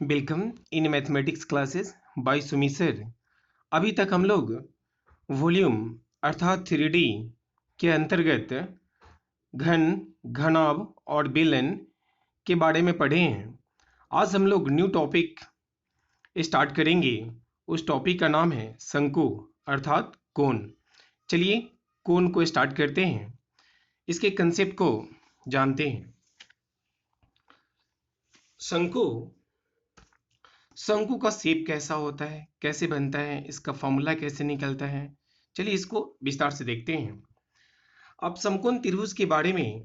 Welcome in mathematics classes by Sumi sir. अभी तक हम लोग वॉल्यूम अर्थात 3D के अंतर्गत घन, घनाभ और बेलन के बारे में पढ़े हैं। आज हम लोग न्यू टॉपिक स्टार्ट करेंगे। उस टॉपिक का नाम है शंकु अर्थात कोण। चलिए कोण को स्टार्ट करते हैं, इसके कंसेप्ट को जानते हैं। शंकु शंकु का शेप कैसा होता है, कैसे बनता है, इसका फॉर्मूला कैसे निकलता है, चलिए इसको विस्तार से देखते हैं। आप समकोण त्रिभुज के बारे में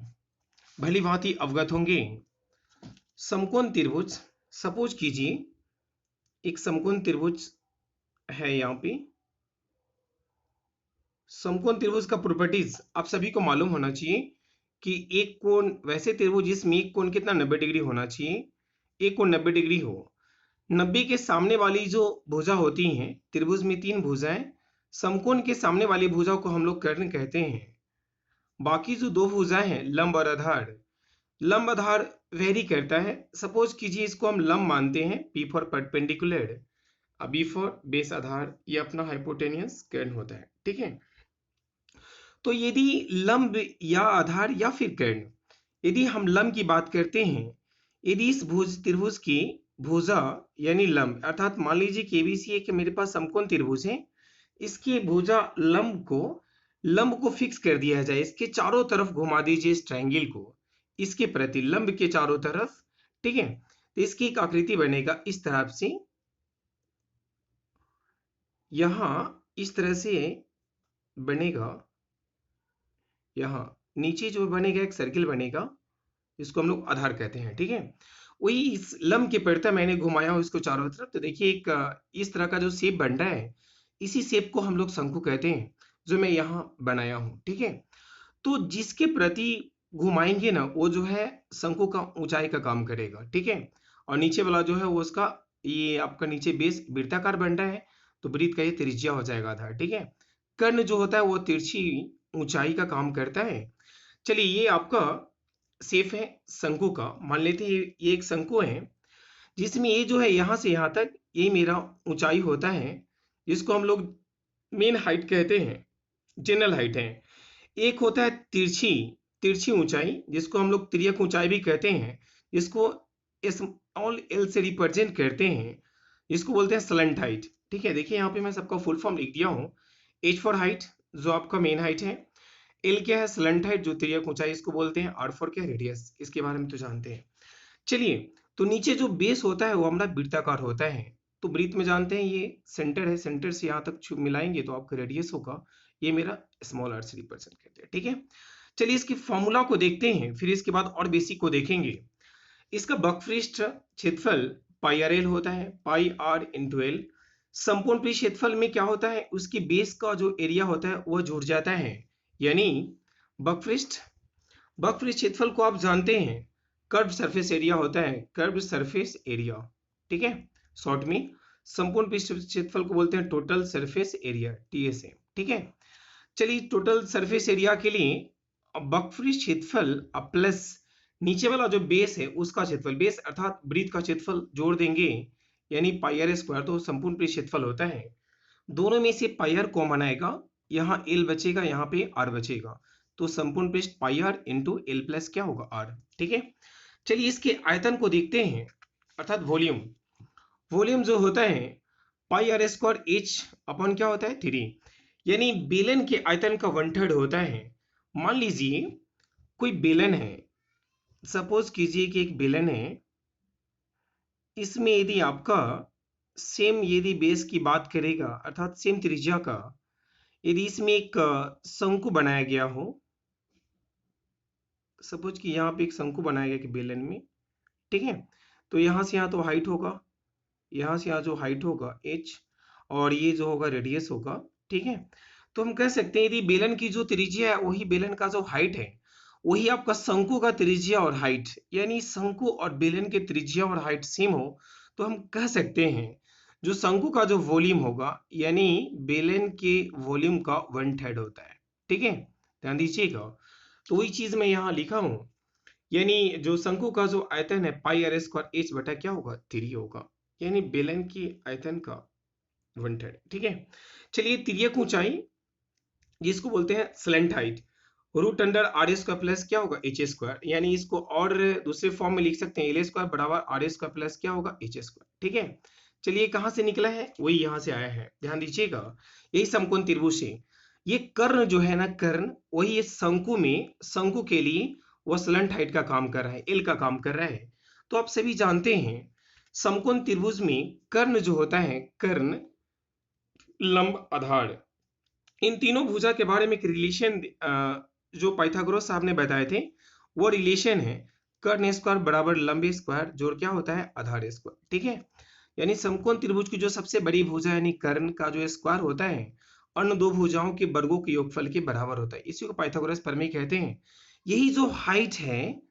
भली भांति अवगत होंगे। समकोण त्रिभुज, सपोज कीजिए एक समकोण त्रिभुज है। यहाँ पे समकोण त्रिभुज का प्रॉपर्टीज आप सभी को मालूम होना चाहिए कि एक कोण, वैसे त्रिभुज जिसमें एक कोण कितना 90 डिग्री होना चाहिए, एक कोण 90 डिग्री हो। 90 के सामने वाली जो भुजा होती हैं, त्रिभुज में 3 भुजाएं, समकोण के सामने वाली भुजा को हम लोग कर्ण कहते हैं। बाकी जो 2 भुजाएं हैं, लंब और आधार, लंब आधार वेरी करता है। सपोज कीजिए इसको हम लंब मानते हैं, P for perpendicular, B for base आधार, ये अपना हाइपोटेनियस कर्ण होता है। ठीक है, तो यदि लंब या आधार या फिर कर्ण, यदि हम लंब की बात करते हैं, यदि इस त्रिभुज की भुजा यानी लंब, अर्थात मान लीजिए केबीसी एक मेरे पास समकोण त्रिभुज है, इसकी भुजा लंब को फिक्स कर दिया जाए, इसके चारों तरफ घुमा दीजिए इस ट्रायंगल को, इसके प्रति लंब के चारों तरफ। ठीक है, तो इसकी एक आकृति बनेगा इस तरह से, यहां इस तरह से बनेगा। यहां नीचे जो बनेगा एक सर्किल बनेगा, इसको हम लोग आधार कहते हैं। ठीक है, वही इस लंब के प्रति मैंने घुमाया हूं इसको चारों तरफ, तो देखिए एक इस तरह का जो शेप बन रहा है, इसी शेप को हम लोग शंकु कहते हैं, जो मैं यहाँ बनाया हूं। ठीक है, तो जिसके प्रति घुमाएंगे ना, वो जो है शंकु का ऊंचाई का काम करेगा। ठीक है, और नीचे वाला जो है वो उसका, ये आपका नीचे बेस वृत्ताकार बन रहा है, तो वृत्त का ये त्रिज्या हो जाएगा आधार। ठीक है, कर्ण जो होता है वो तिरछी ऊंचाई का काम करता है। चलिए ये आपका शेप है शंकु का। मान लेते हैं ये एक शंकु है, जिसमें ये जो है यहां से यहां तक ये मेरा ऊंचाई होता है, जिसको हम लोग मेन हाइट कहते हैं, जनरल हाइट है। एक होता है तिरछी तिरछी ऊंचाई, जिसको हम लोग तिर्यक ऊंचाई भी कहते हैं, जिसको स्मॉल एल से रिप्रेजेंट करते हैं, जिसको बोलते हैं स्लंट हाइट। ठीक है, देखिए यहाँ पे मैं सबका फुल फॉर्म लिख दिया हूँ। एच फॉर हाइट जो आपका मेन हाइट है, एल क्या है स्लंट हाइट जो तिर्यक ऊंचाई इसको बोलते हैं, आर फॉर क्या रेडियस, इसके बारे में तो जानते हैं। चलिए, तो नीचे जो बेस होता है वो हमारा वृत्ताकार होता है, तो वृत्त में जानते हैं ये सेंटर है, सेंटर से यहाँ तक मिलाएंगे तो आपका रेडियस होगा, ये मेरा स्मॉल आर से रिप्रेजेंट करते हैं। ठीक है, चलिए इसकी फॉर्मूला को देखते हैं, फिर इसके बाद और बेसिक को देखेंगे। इसका वक्रपृष्ठ क्षेत्रफल पाई आर एल होता है, पाई आर इंटू एल। संपूर्ण पृष्ठ क्षेत्रफल में क्या होता है, उसकी बेस का जो एरिया होता है वह जुड़ जाता है, यानी वक्रपृष्ठ क्षेत्रफल को आप जानते हैं कर्व सरफेस एरिया होता है, कर्व सरफेस एरिया। ठीक है, शॉर्ट में संपूर्ण पृष्ठ क्षेत्रफल को बोलते हैं टोटल सरफेस एरिया, TSA। ठीक है, चलिए टोटल सरफेस एरिया के लिए वक्रपृष्ठ क्षेत्रफल प्लस नीचे वाला जो बेस है उसका क्षेत्रफल, बेस अर्थात वृत्त का क्षेत्रफल जोड़ देंगे, यानी पाई आर स्क्वायर, तो संपूर्ण पृष्ठ क्षेत्रफल होता है। दोनों में से पाई आर कॉमन आएगा, यहाँ एल बचेगा, यहाँ पे आर बचेगा, तो संपूर्ण पृष्ठ पाई आर इंटू एल प्लस क्या होगा आर। ठीक है, चलिए इसके आयतन को देखते हैं, अर्थात वॉल्यूम। वॉल्यूम जो होता है पाई आर स्क्वायर एच अपन क्या होता है 3, यानी बेलन के आयतन का 1/3 होता है। मान लीजिए कोई बेलन है, सपोज कीजिए कि एक बेलन है, इसमें यदि आपका सेम यदि बेस की बात करेगा अर्थात सेम त्रिज्या का, यदि इसमें एक शंकु बनाया गया हो, सपोज कि यहाँ पे एक शंकु बनाया गया कि बेलन में। ठीक है, तो यहाँ से यहाँ तो हाइट होगा, यहाँ से यहाँ जो हाइट होगा h, और ये जो होगा रेडियस होगा। ठीक है, तो हम कह सकते हैं यदि बेलन की जो त्रिज्या है वही बेलन का जो हाइट है, वही आपका शंकु का त्रिज्या और हाइट, यानी शंकु और बेलन के त्रिज्या और हाइट सेम हो, तो हम कह सकते हैं जो शंकु का जो वॉल्यूम होगा, यानी बेलन के वॉल्यूम का 1/3 होता है। ठीक है, ध्यान दीजिएगा, तो वही चीज मैं यहाँ लिखा हूं यानी जो शंकु का जो आयतन है पाई आर स्क्वायर एच बटा क्या होगा 3 होगा, यानी बेलन की आयतन का 1/3। ठीक है, चलिए तिर्यक ऊंचाई जिसको बोलते हैं slant height, root under R square plus क्या होगा एच स्क्वायर, यानी इसको और दूसरे फॉर्म में लिख सकते हैं एल स्क्वायर बराबर आर स्क्वायर प्लस क्या होगा एच स्क्वायर। ठीक है, चलिए कहाँ से निकला है, वही यहाँ से आया है, ध्यान दीजिएगा। यही समकोण त्रिभुज है, ये कर्ण जो है ना, कर्ण वही इस शंकु में, शंकु के लिए वह स्लेंट हाइट का काम कर रहा है, एल का काम कर रहा है। तो आप सभी जानते हैं समकोण त्रिभुज में कर्ण जो होता है, कर्ण, लंब, आधार, इन तीनों भुजा के बारे में एक रिलेशन जो पाइथागोरस साहब ने बताए थे, वो रिलेशन है कर्ण स्क्वायर बराबर लंब स्क्वायर जोड़ क्या होता है आधार स्क्वायर। ठीक है, यानी समकोण त्रिभुज की जो सबसे बड़ी भुजा यानी कर्ण का जो स्क्वायर होता है अन्य दो भुजाओं के वर्गों के योगफल के बराबर होता है, इसी को पाइथागोरस प्रमेय कहते हैं। यही जो हाइट है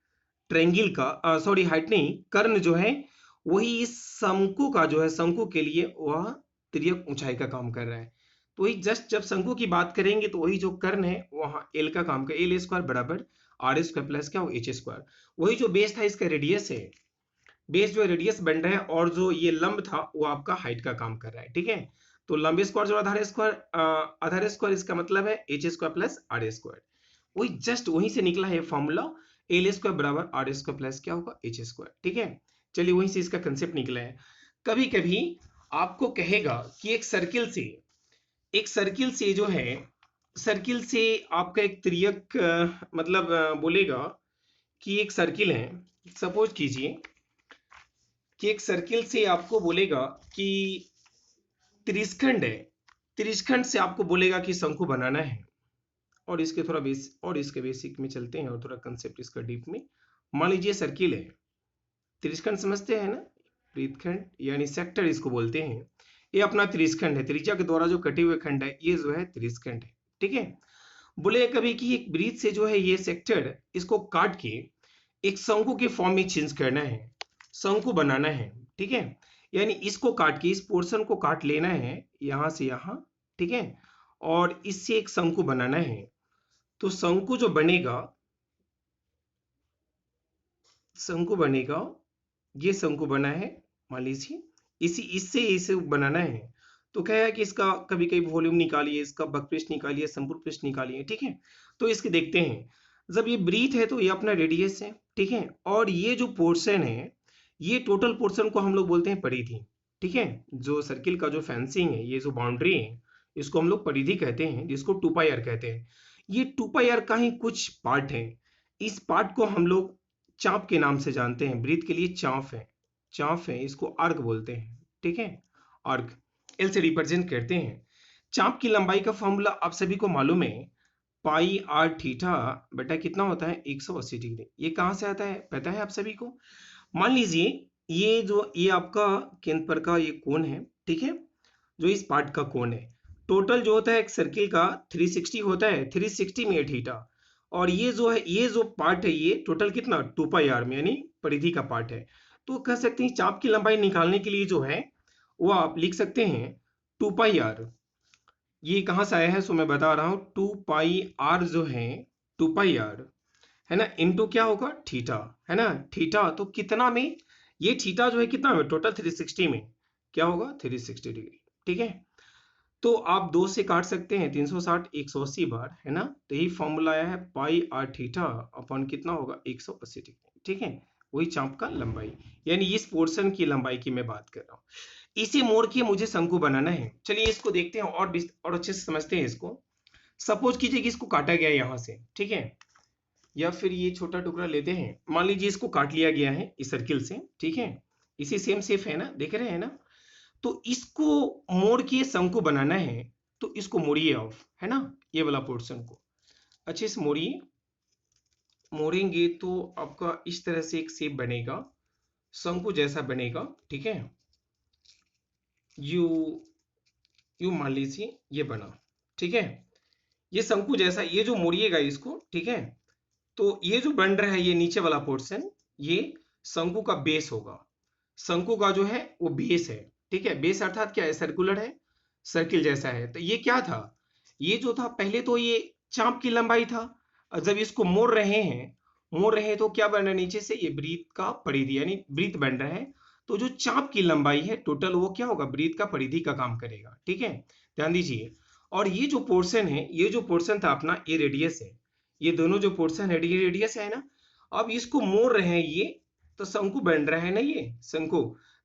ट्रायंगल का, सॉरी हाइट नहीं, कर्ण जो है वही इस शंकु का जो है, शंकु के लिए वह तिर्यक ऊंचाई का काम कर रहा है। तो वही जस्ट जब शंकु की बात करेंगे तो वही जो कर्ण है वहां एल का काम कर, एल स्क्वायर बराबर आर स्क्वायर प्लस क्या हो एच स्क्वायर। वही जो बेस था इसका रेडियस है, बेस जो रेडियस बन रहा है, और जो ये लंब था वो आपका हाइट का काम कर रहा है। ठीक है, तो लंब स्क्वायर जो आधार स्क्वायर, आधार स्क्वायर इसका मतलब है H square plus R square, वही जस्ट वहीं से निकला है फॉर्मूला एल स्क्वायर बराबर आर स्क्वायर प्लस क्या होगा एच स्क्वायर। ठीक है, चलिए वहीं से इसका कंसेप्ट निकला है। कभी कभी आपको कहेगा कि एक सर्किल से जो है, सर्किल से आपका एक तिर्यक मतलब बोलेगा कि एक सर्किल है, सपोज कीजिए कि एक सर्किल से आपको बोलेगा कि त्रिस्खंड है, त्रिस्खंड से आपको बोलेगा कि शंकु बनाना है। और इसके थोड़ा और इसके बेसिक में चलते हैं और थोड़ा कंसेप्ट इसका डीप में। मान लीजिए सर्किल है, त्रिस्खंड समझते हैं ना, वृत्तखंड यानी सेक्टर इसको बोलते हैं। ये अपना त्रिस्खंड है, त्रिज्या के द्वारा जो कटे हुए खंड है ये जो है त्रिस्खंड है। ठीक है, बोले कभी कि एक वृत्त से जो है ये सेक्टर इसको काट के एक शंकु के फॉर्म में चेंज करना है, शंकु बनाना है। ठीक है, यानी इसको काट के, इस पोर्शन को काट लेना है यहां से यहां। ठीक है, और इससे एक शंकु बनाना है। तो शंकु जो बनेगा, शंकु बनेगा, ये शंकु बना है मान लीजिए, इससे इसे बनाना है। तो क्या है कि इसका कभी कभी वॉल्यूम निकालिए, इसका वक्रपृष्ठ निकालिए, संपूर्ण पृष्ठ निकालिए। ठीक है, तो इसके देखते हैं, जब ये ब्रीथ है तो ये अपना रेडियस है। ठीक है, और ये जो पोर्शन है, ये टोटल पोर्शन को हम लोग बोलते हैं परिधि। ठीक है, जो सर्किल का जो फेंसिंग है, ये जो बाउंड्री है, इसको हम लोग परिधि कहते हैं, जिसको 2πr कहते हैं। ये 2πr का ही कुछ पार्ट है, इस पार्ट को हम लोग चाप के नाम से जानते हैं, ब्रीथ के लिए चाप है, चाप है, इसको अर्ग बोलते हैं। ठीक है, अर्ग एल से रिप्रेजेंट करते हैं। चाप की लंबाई का फॉर्मूला आप सभी को मालूम है, पाई आर थीटा बटा कितना होता है 180 डिग्री। ये कहां से आता है पता है आप सभी को। मान लीजिए ये आपका केंद्र पर का ये कोण है। ठीक है, जो इस पार्ट का कोण है, टोटल जो होता है एक सर्किल का 360 होता है, 360 में थीटा, और ये जो है, ये जो पार्ट है ये टोटल कितना 2πr में, यानी परिधि का पार्ट है। तो कह सकते हैं चाप की लंबाई निकालने के लिए जो है वो आप लिख सकते हैं 2πr। ये कहां से आया है सो मैं बता रहा हूं, 2πr जो है 2πr है ना, इनटू क्या होगा थीटा, है ना, थीटा तो कितना में, ये थीटा जो है कितना में टोटल 360 में क्या होगा 360 डिग्री। ठीक है, तो आप 2 से काट सकते हैं, 360 180 बार, है ना, तो यही फॉर्मूला आया है पाई आर थीटा अपॉन कितना होगा 180 डिग्री। ठीक है, वही चाप का लंबाई, यानी इस पोर्शन की लंबाई की मैं बात कर रहा हूँ। इसे मोड़ के मुझे शंकु बनाना है। चलिए इसको देखते हैं और अच्छे से समझते हैं इसको। सपोज कीजिए कि इसको काटा गया यहाँ से, ठीक है, या फिर ये छोटा टुकड़ा लेते हैं, मान लीजिए इसको काट लिया गया है इस सर्किल से। ठीक है, इसी सेम शेप है ना, देख रहे हैं ना, तो इसको मोड़ के शंकु बनाना है, तो इसको मोड़िए ऑफ, है ना, ये वाला पोर्शन को अच्छे से मोड़िए। मोड़ेंगे तो आपका इस तरह से एक शेप बनेगा, शंकु जैसा बनेगा। ठीक है, यू मान लीजिए ये बना। ठीक है, ये शंकु जैसा, ये जो मोड़िएगा इसको, ठीक है, तो ये जो बन रहा है ये नीचे वाला पोर्शन, ये शंकु का बेस होगा। शंकु का जो है वो बेस है। ठीक है, बेस अर्थात क्या है, सर्कुलर है, सर्किल जैसा है। तो ये क्या था, ये जो था पहले तो ये चाप की लंबाई था, और जब इसको मोड़ रहे हैं, मोड़ रहे हैं तो क्या बन रहा है, नीचे से ये वृत्त का परिधि यानी वृत्त बन रहा है, तो जो चाप की लंबाई है टोटल वो क्या होगा, वृत्त का परिधि का काम करेगा। ठीक है, ध्यान दीजिए। और ये जो पोर्शन है, ये जो पोर्शन था अपना, ये रेडियस है, ये दोनों जो पोर्शन है ये रेडियस है ना। अब इसको मोड़ रहे हैं ये, तो शंकु बन रहा है ना ये शंकु,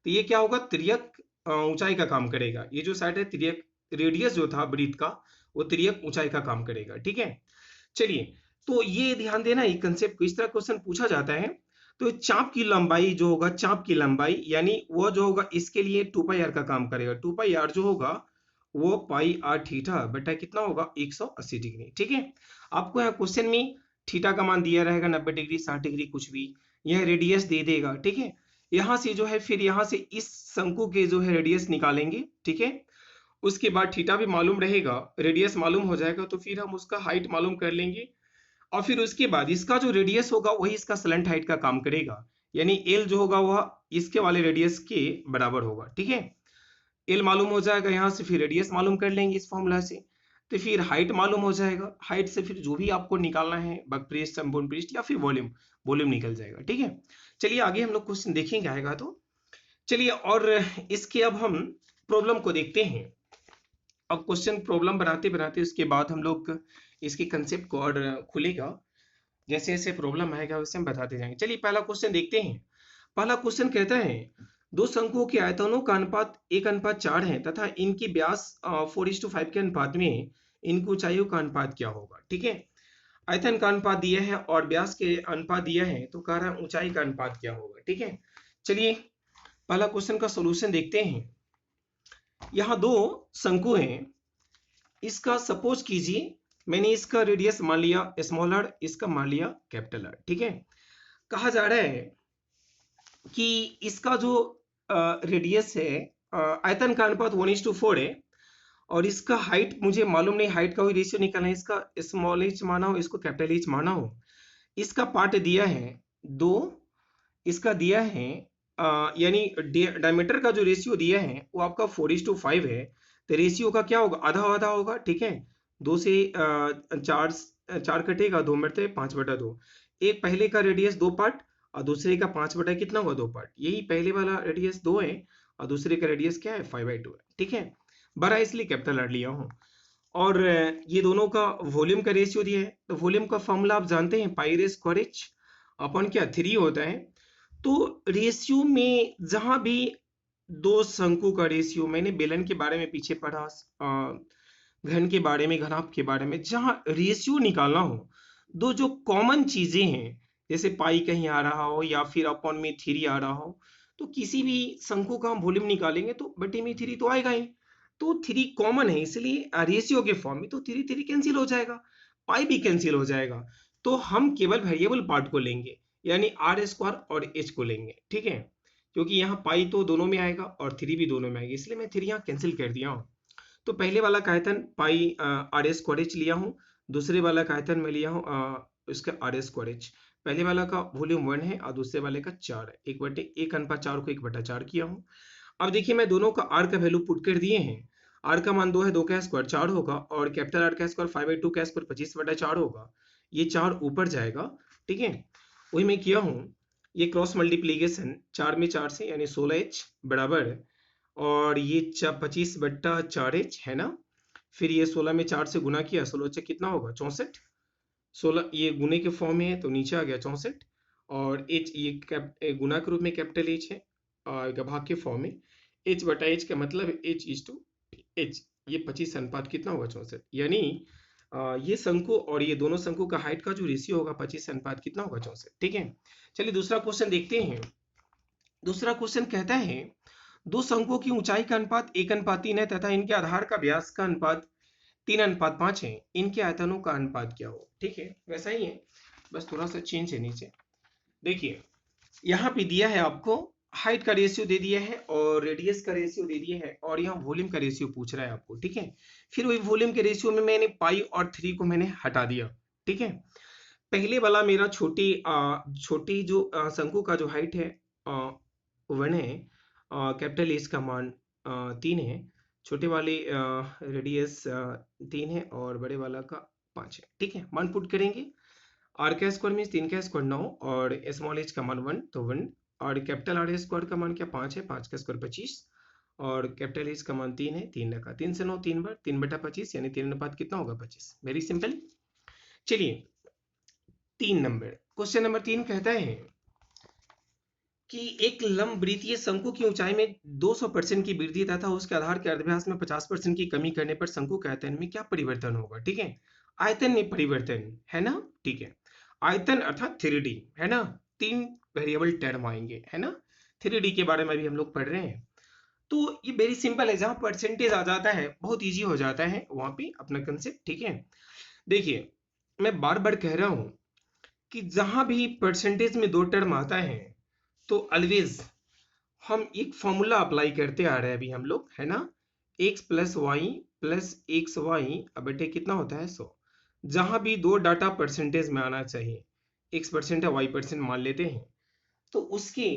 तो ये क्या होगा, तिर्यक ऊंचाई का काम करेगा। ये जो साइड है तिर्यक, रेडियस जो था वृत्त का वो तिर्यक ऊंचाई का काम करेगा। ठीक है, चलिए, तो ये ध्यान देना, ये कंसेप्ट को इस तरह क्वेश्चन पूछा जाता है। तो चाप की लंबाई जो होगा, चाप की लंबाई यानी वो जो होगा इसके लिए 2 पाई आर का काम करेगा। 2 पाई आर जो होगा वो पाई आर थीटा बटा कितना होगा, 180 डिग्री। ठीक है, आपको यहाँ क्वेश्चन में थीटा का मान दिया रहेगा 90 डिग्री, 60 डिग्री, कुछ भी, यह रेडियस दे देगा। ठीक है, यहाँ से जो है फिर यहाँ से इस शंकु के जो है रेडियस निकालेंगे। ठीक है, उसके बाद थीटा भी मालूम रहेगा, रेडियस मालूम हो जाएगा, तो फिर हम उसका हाइट मालूम कर लेंगे। और फिर उसके बाद इसका जो रेडियस होगा वही इसका स्लैंट हाइट का काम करेगा, यानी एल जो होगा वह इसके वाले रेडियस के बराबर होगा। ठीक है, एल मालूम हो जाएगा, यहाँ से फिर रेडियस मालूम कर लेंगे इस फॉर्मूला से, तो फिर हाइट मालूम हो जाएगा। हाइट से फिर जो भी आपको निकालना है, बकपृष्ठ, संपूर्ण पृष्ठ या फिर वॉल्यूम, वॉल्यूम निकल जाएगा। ठीक है, चलिए आगे हम लोग क्वेश्चन देखेंगे आएगा तो। चलिए, और इसके अब हम प्रॉब्लम को देखते हैं। अब क्वेश्चन प्रॉब्लम बनाते बनाते उसके बाद हम लोग इसके कंसेप्ट को और खुलेगा, जैसे जैसे प्रॉब्लम आएगा वैसे हम बताते जाएंगे। चलिए पहला क्वेश्चन देखते हैं। पहला क्वेश्चन कहता है दो शंकुओं के आयतनों का अनुपात 1:4 है तथा इनकी व्यास 4:5 के अनुपात में इनकी ऊंचाइयों का अनुपात क्या होगा। ठीक है, आयतन का अनुपात दिया है और व्यास के अनुपात दिया है, तो कह रहा है ऊंचाई का अनुपात क्या होगा। ठीक है, चलिए पहला क्वेश्चन का सोल्यूशन देखते हैं। यहाँ दो शंकु हैं, इसका सपोज कीजिए मैंने इसका रेडियस मान लिया स्मॉल आर, इसका मान लिया कैपिटल आर। ठीक है, कहा जा रहा है कि इसका जो रेडियस है, आयतन का अनुपात 1:4 है, और इसका हाइट मुझे मालूम नहीं, हाइट का कोई रेशियो निकालना है, इसका स्मॉल एच माना हो, इसको कैपिटल एच माना हो। इसका पार्ट दिया है 2, इसका दिया है यानी डायमीटर का जो रेशियो दिया है वो आपका 4:5 है, तो रेशियो का क्या होगा, आधा आधा होगा। ठीक है, 2 से 4 कटेगा, 2 मरते 5/2। एक पहले का रेडियस 2 पार्ट और दूसरे का 5 बटा कितना हुआ, 2 पार्ट। यही पहले वाला रेडियस 2 है और दूसरे का रेडियस क्या है, 5/2 है। ठीक है, बड़ा इसलिए कैपिटल आर लिया हूँ। और ये दोनों का वॉल्यूम का रेशियो दिया है, तो वॉल्यूम का फॉर्मूला आप जानते हैं, पाई रेज़ स्क्वायर एच अपन क्या 3 होता है। तो रेशियो में जहां भी दो शंकु का रेशियो, मैंने बेलन के बारे में पीछे पढ़ा, घन के बारे में, घनाभ के बारे में, जहां रेशियो निकालना हो, दो जो कॉमन चीजें हैं, जैसे पाई कहीं आ रहा हो या फिर अपॉन में 3 आ रहा हो, तो किसी भी शंकु का हम वॉल्यूम निकालेंगे तो बटे में 3 तो आएगा ही। तो 3 कॉमन है, इसलिए रेशियो के फॉर्म में तो 3 कैंसिल हो जाएगा, पाई भी कैंसिल हो जाएगा। तो हम केवल वेरिएबल पार्ट को लेंगे, यानी आर स्क्वायर और एच को लेंगे। ठीक है, क्योंकि यहाँ पाई तो दोनों में आएगा और 3 भी दोनों में आएगा, इसलिए मैं 3 यहाँ कैंसिल कर दिया हूँ। तो पहले वाला का आयतन पाई आर स्क्वायर एच लिया हूँ, दूसरे वाला का आयतन मैं लिया हूँ इसका आर स्क्वायर एच। पहले वाला का वॉल्यूम 1 है और दूसरे वाले का 4 है, 1/4 को 1/4 किया हूँ। अब देखिए मैं दोनों का आर का वैल्यू पुट कर दिए हैं। आर का मान 2 है, 2 का स्क्वायर 4 होगा, और कैपिटल आर का स्क्वायर 5/2 का स्क्वायर 25/4 होगा, ये 4 ऊपर जाएगा। ठीक है, वही मैं किया हूँ, ये क्रॉस मल्टीप्लीकेशन 4 में 4 से, यानी 16h बराबर, और ये 25/4h है ना, फिर ये 16 में 4 से गुना किया, 16 से कितना होगा 64, 16 ये गुने के फॉर्म में है तो नीचे आ गया 64, और एच ये गुना के रूप में कैपिटल एच है और भाग के फॉर्म में, एच बटा एच का मतलब H:H, ये 25 अनुपात कितना होगा 64, यानी ये शंकु और ये दोनों शंकु का हाइट का जो रेशियो होगा 25 अनुपात कितना होगा 64। ठीक है, चलिए दूसरा क्वेश्चन देखते हैं। दूसरा क्वेश्चन कहता है दो शंकुओं की ऊंचाई का अनुपात 1:3 है तथा इनके आधार का व्यास का अनुपात 3:5 है, इनके आयतनों का अनुपात क्या हो। ठीक है, वैसा ही है, बस थोड़ा सा चेंज है नीचे। देखिए यहाँ पे दिया है आपको, हाइट का रेशियो दे दिया है और रेडियस का रेशियो दे दिया है, और यहाँ वॉल्यूम का रेशियो पूछ रहा है आपको। ठीक है, फिर वही वॉल्यूम के रेशियो में मैंने पाई और 3 को मैंने हटा दिया। ठीक है, पहले वाला मेरा छोटी जो शंकु का जो हाइट है 1 है, कैपिटल एच का मान 3 है, छोटे वाले रेडियस 3 है और बड़े वाला का 5 है। ठीक है, मान पुट करेंगे आर का स्क्वायर मीन्स 3 का स्क्वायर 9 और स्मॉल एच का मान 1 तो 1 और कैपिटल आर स्क्वायर का मान क्या 5 है, 5 का स्क्वायर 25 और कैपिटल एच का मान 3 है, 3 रखा, 3 से 9 3 बार 3/25 यानी 3 अनुपात कितना होगा 25। Very simple. चलिए 3 नंबर क्वेश्चन नंबर 3 कहता है कि एक लंबवृत्तीय शंकु की ऊंचाई में 200% की वृद्धि तथा उसके आधार के अर्धव्यास में 50% की कमी करने पर शंकु के आयतन में क्या परिवर्तन होगा। ठीक है, आयतन में परिवर्तन है ना। ठीक है, आयतन अर्थात 3D है ना, 3 वेरिएबल टर्म आएंगे है ना, 3D के बारे में भी हम लोग पढ़ रहे हैं। तो ये वेरी सिंपल है, जहां परसेंटेज आ जाता है बहुत इजी हो जाता है वहां पे अपना कंसेप्ट। ठीक है, देखिए मैं बार बार कह रहा हूं कि जहां भी परसेंटेज में 2 टर्म आता है तो ऑलवेज हम एक फॉर्मूला अप्लाई करते आ रहे हैं अभी हम लोग है ना, x plus Y plus X Y बटे कितना होता है 100। जहां भी 2 डाटा परसेंटेज में आना चाहिए, x% है y% मान लेते हैं, तो उसके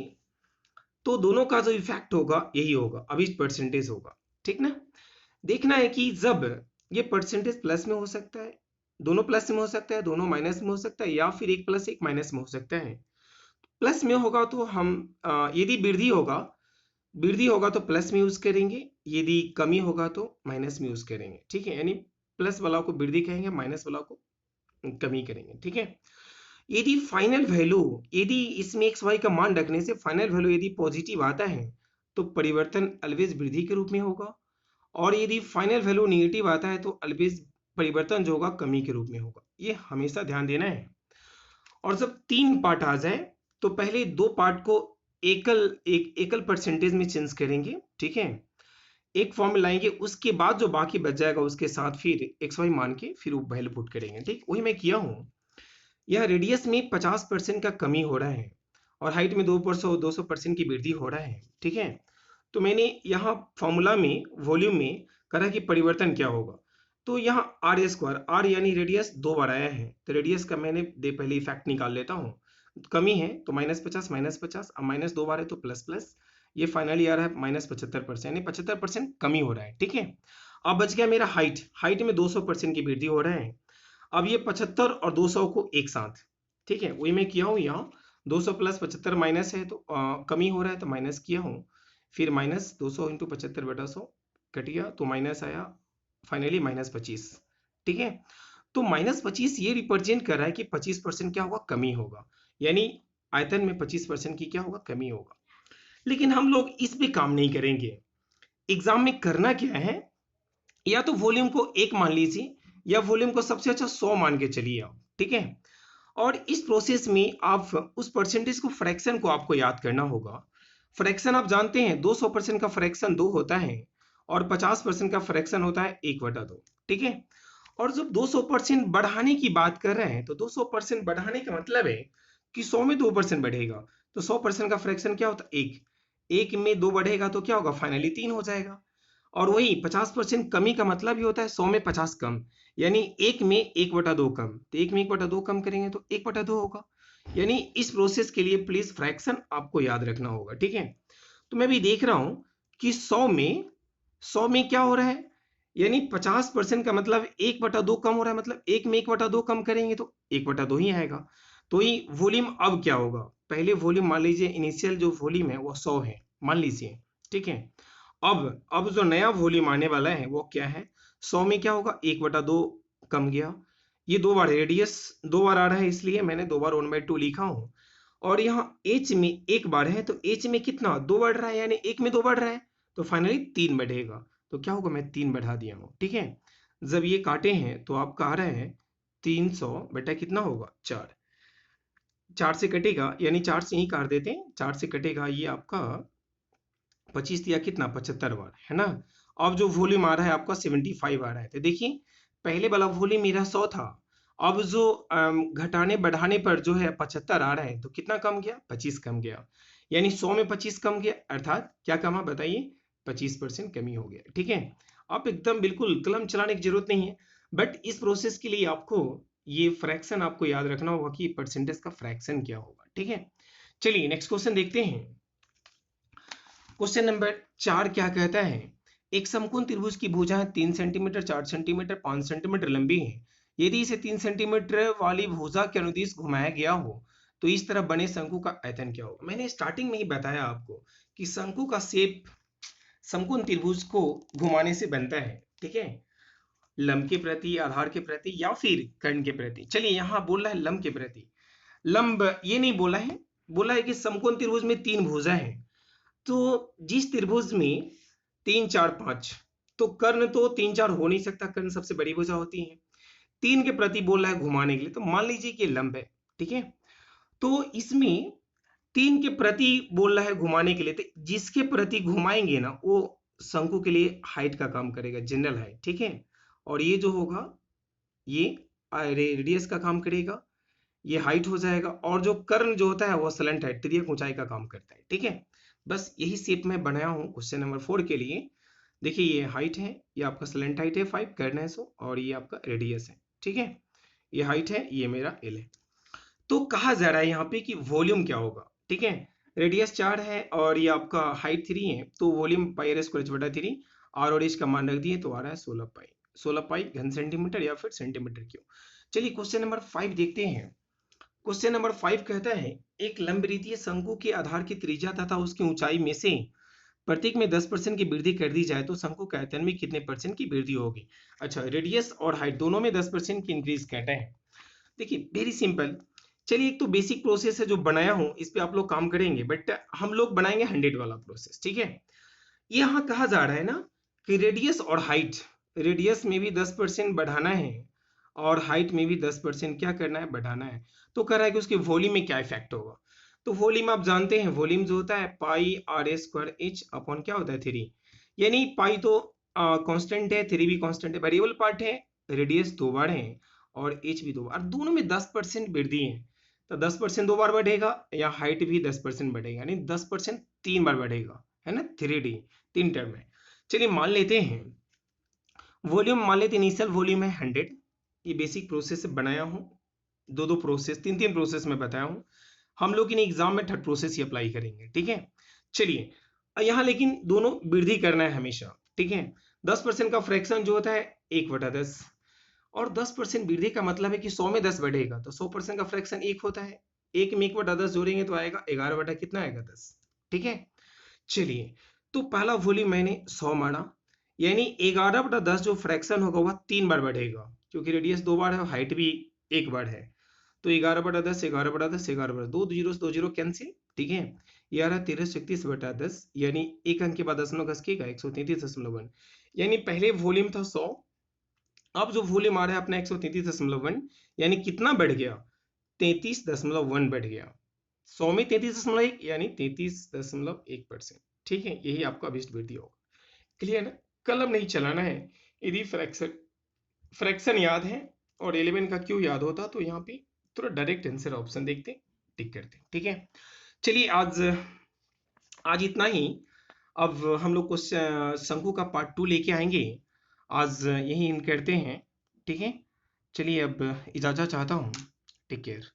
तो दोनों का जो इफेक्ट होगा यही होगा, अभी परसेंटेज होगा। ठीक ना, देखना है कि जब ये परसेंटेज प्लस में हो सकता है, दोनों प्लस में हो सकता है, दोनों माइनस में हो सकता है, या फिर एक प्लस एक माइनस में हो सकता है। प्लस में होगा तो हम यदि वृद्धि होगा तो प्लस में यूज करेंगे, यदि कमी होगा तो माइनस में यूज करेंगे। ठीक है, यानी प्लस वाला को वृद्धि कहेंगे, माइनस वाला को कमी करेंगे। ठीक है, यदि फाइनल वैल्यू, यदि इसमें एक्स वाई का मान रखने से फाइनल वैल्यू यदि पॉजिटिव आता है तो परिवर्तन ऑलवेज वृद्धि के रूप में होगा, और यदि फाइनल वैल्यू निगेटिव आता है तो ऑलवेज परिवर्तन जो होगा कमी के रूप में होगा। ये हमेशा ध्यान देना है। और जब 3 पार्ट आ जाए तो पहले 2 पार्ट को एकल परसेंटेज में चेंज करेंगे। ठीक है, एक फॉर्म में लाएंगे, उसके बाद जो बाकी बच जाएगा उसके साथ फिर एक्स वाई मान के फिर वो वैल्यू पुट करेंगे। ठीक, वही मैं किया हूं। यह रेडियस में 50% का कमी हो रहा है और हाइट में 200% की वृद्धि हो रहा है। ठीक है, तो मैंने यहाँ फॉर्मूला में वॉल्यूम में करा कि परिवर्तन क्या होगा, तो यहाँ आर स्क्वायर, आर यानी रेडियस 2 बार आया है तो रेडियस का मैंने पहले इफेक्ट निकाल लेता हूँ। कमी है तो -50 अब माइनस 2 बार है तो प्लस प्लस, ये फाइनली आ रहा है -75%, यानी 75% कमी हो रहा है। ठीक है, अब बच गया मेरा हाइट, हाइट में 200% की वृद्धि हो रहा है। अब ये 75 और 200 को एक साथ, ठीक है वही मैं किया हूँ, यहाँ 200 प्लस 75 माइनस है तो कमी हो रहा है तो माइनस किया हूँ, फिर माइनस 200 इंटू 75/100 कट गया तो माइनस आया, फाइनली -25। ठीक है, तो -25 ये रिप्रेजेंट कर रहा है कि 25% क्या होगा, कमी होगा, यानी आयतन में 25% की क्या होगा, कमी होगा। लेकिन हम लोग इस पे काम नहीं करेंगे। एग्जाम में करना क्या है, या तो वॉल्यूम को 1 मान लीजिए या वॉल्यूम को सबसे अच्छा 100 मान के चलिए आप। ठीक है, और इस प्रोसेस में आप उस परसेंटेज को, फ्रैक्शन को आपको याद करना होगा। फ्रैक्शन आप जानते हैं 200% का फ्रैक्शन 2 होता है और 50% का फ्रैक्शन होता है 1/2। ठीक है, और जब 200% बढ़ाने की बात कर रहे हैं तो 200% बढ़ाने का मतलब है कि 100 में 2% बढ़ेगा तो 100% का फ्रैक्शन क्या होता है 1, 1 में 2 बढ़ेगा तो क्या होगा, फाइनली 3 हो जाएगा। और वही 50% कमी का मतलब ही होता है 100 में 50 कम, यानी 1 में 1/2 कम, तो 1 में 1/2 कम करेंगे तो 1/2 होगा। यानी इस प्रोसेस के लिए प्लीज फ्रैक्शन आपको याद रखना होगा। ठीक है, तो मैं भी देख रहा हूं कि 100 में क्या हो रहा है, यानी 50% का मतलब 1/2 कम हो रहा है, मतलब 1 में 1/2 कम करेंगे तो 1/2 ही आएगा। तो ये वॉल्यूम अब क्या होगा, पहले वॉल्यूम मान लीजिए, इनिशियल जो वॉल्यूम है वो 100 है मान लीजिए। ठीक है, अब जो नया वॉल्यूम आने वाला है वो क्या है, 100 में क्या होगा, 1/2 कम गया, ये 2 बार रेडियस 2 बार आ रहा है इसलिए मैंने 2 बार 1/2 लिखा हूं, और यहाँ एच में 1 बार है तो एच में कितना 2 बढ़ रहा है, यानी 1 में 2 बढ़ रहा है तो फाइनली 3 बढ़ेगा, तो क्या होगा, मैं 3 बढ़ा दिया हूँ। ठीक है, जब ये काटे हैं तो आपका आ रहा है 300 बटा कितना होगा 4, 4 से कटेगा, यानी 4 से ही काट देते हैं, 4 से कटेगा ये आपका 25 दिया कितना 75 बार है ना। अब जो वॉल्यूम आ रहा है आपका 75 आ रहा है, तो देखिए पहले वाला वॉल्यूम मेरा 100 था, अब जो घटाने बढ़ाने पर जो है 75 आ रहा है तो कितना कम गया, 25 कम गया, यानी 100 में 25 कम गया, अर्थात क्या कमा बताइए, 25% कमी हो गया। ठीक है, आप एकदम बिल्कुल कलम चलाने की जरूरत नहीं है, बट इस प्रोसेस के लिए आपको ये फ्रैक्शन आपको याद रखना होगा कि परसेंटेज का फ्रैक्शन क्या होगा। ठीक है, चलिए नेक्स्ट क्वेश्चन देखते हैं। क्वेश्चन नंबर 4 क्या कहता है, एक समकोण त्रिभुज की भुजाएं 3 सेंटीमीटर 4 सेंटीमीटर 5 सेंटीमीटर लंबी है, यदि इसे 3 सेंटीमीटर वाली भुजा के अनुदिश घुमाया गया हो तो इस तरह बने शंकु का आयतन क्या होगा। मैंने स्टार्टिंग में ही बताया आपको कि शंकु का शेप समकोण त्रिभुज को घुमाने से बनता है, ठीक है, लंब के प्रति, आधार के प्रति या फिर कर्ण के प्रति। चलिए यहाँ बोल रहा है लंब के प्रति। लंब ये नहीं बोला है, बोला है कि समकोण त्रिभुज में 3 भुजा है, तो जिस त्रिभुज में 3 4 5, तो कर्ण तो 3 4 हो नहीं सकता, कर्ण सबसे बड़ी भुजा होती है। 3 के प्रति बोल रहा है घुमाने के लिए, तो मान लीजिए कि लंब है, ठीक है। तो इसमें 3 के प्रति बोल रहा है घुमाने के लिए, तो जिसके प्रति घुमाएंगे ना वो शंकु के लिए हाइट का काम करेगा, जनरल हाइट, ठीक है। और ये जो होगा ये रेडियस का काम करेगा, ये हाइट हो जाएगा। और जो कर्ण जो होता है वो सलेंट हाइट, तिर्यक ऊंचाई का काम करता है, ठीक है। बस यही शेप में बनाया हूँ क्वेश्चन नंबर 4 के लिए। देखिए ये हाइट है, ये आपका सलेंट हाइट है 5, कर्ण है 100, और ये आपका रेडियस है, ठीक है। ये हाइट है, ये मेरा एल है। तो कहा जा रहा है यहाँ पे कि वॉल्यूम क्या होगा, ठीक है। रेडियस 4 है और ये आपका हाइट 3 है, तो वॉल्यूम पाई आर स्क्वायर बटा 3, आर और एच का मान रख दिए तो आ रहा है 16 पाई घन सेंटीमीटर या फिर सेंटीमीटर क्यूब। चलिए क्वेश्चन नंबर 5 देखते हैं। क्वेश्चन नंबर 5 कहता है एक लंबरीतीय शंकु के आधार की त्रिज्या तथा उसकी ऊंचाई में से प्रत्येक में 10% की वृद्धि कर दी जाए तो शंकु के आयतन में कितने % की वृद्धि होगी। अच्छा, रेडियस और हाइट दोनों में 10% की इंक्रीज कहते हैं। देखिए वेरी सिंपल। चलिए एक तो बेसिक प्रोसेस है जो बनाया हूं, इस पे आप लोग काम करेंगे, बट हम लोग बनाएंगे 100 वाला प्रोसेस, ठीक है। यहाँ कहा जा रहा है ना कि रेडियस और हाइट, रेडियस में भी 10% बढ़ाना है और हाइट में भी 10% क्या करना है, बढ़ाना है। तो कह रहा है कि उसके वॉल्यूम में क्या इफेक्ट होगा। तो वॉल्यूम आप जानते हैं, वॉल्यूम जो होता है पाई आर स्क्वायर एच अपॉन क्या होता है 3, यानी पाई तो कांस्टेंट है, 3 भी कांस्टेंट है, वेरिएबल पार्ट है, रेडियस 2 बार है और एच भी 2 बार, दोनों में 10% वृद्धि है। तो 10% 2 बार बढ़ेगा या हाइट भी 10% बढ़ेगा, यानी 10% 3 बार बढ़ेगा, है ना, 3D 3 टर्म है। चलिए मान लेते हैं वॉल्यूम, मान लेते इनिशियल वॉल्यूम है 100। ये बेसिक प्रोसेस से बनाया हूँ, दो प्रोसेस, तीन प्रोसेस में बताया हूँ। हम लोग इन एग्जाम में थर्ड प्रोसेस ही अप्लाई करेंगे, ठीक है। चलिए यहाँ लेकिन दोनों वृद्धि करना है हमेशा, ठीक है। 10% का फ्रैक्शन जो होता है 1/10, और 10% वृद्धि का मतलब है कि 100 में 10 बढ़ेगा तो 100% का फ्रैक्शन 1 होता है, 1 में 1/10 जोड़ेंगे तो आएगा 11 बटा कितना आएगा 10, ठीक है। चलिए तो पहला वॉल्यूम मैंने 100 माना, यानी 11/10 जो फ्रैक्शन होगा वह 3 बार बढ़ेगा, क्योंकि रेडियस 2 बार है, हाइट भी 1 बार है। तो 11/10, 11/10, 11/10, 2 जीरो 2 जीरो कैंसिल, ठीक है। ये आ रहा 1336/10, यानी एक अंक के बाद दशमलव घस के 133.1, यानी पहले वॉल्यूम था 100, अब जो वॉल्यूम आ रहा है अपना 133.1, यानी कितना बढ़ गया, 33.1 बढ़ गया। 100 में 33.1 यानी 33.1%, ठीक है। यही आपका अभिष्ट वृद्धि होगा। क्लियर ना, कलम नहीं चलाना है। यदि फ्रैक्शन याद है और एलिमेंट का क्यों याद होता तो यहाँ पे थोड़ा डायरेक्ट आंसर ऑप्शन देखते, टिक करते, ठीक है। चलिए आज इतना ही। अब हम लोग को शंकु का पार्ट 2 लेके आएंगे, आज यही इन करते हैं, ठीक है। चलिए अब इजाजत चाहता हूँ, टेक केयर।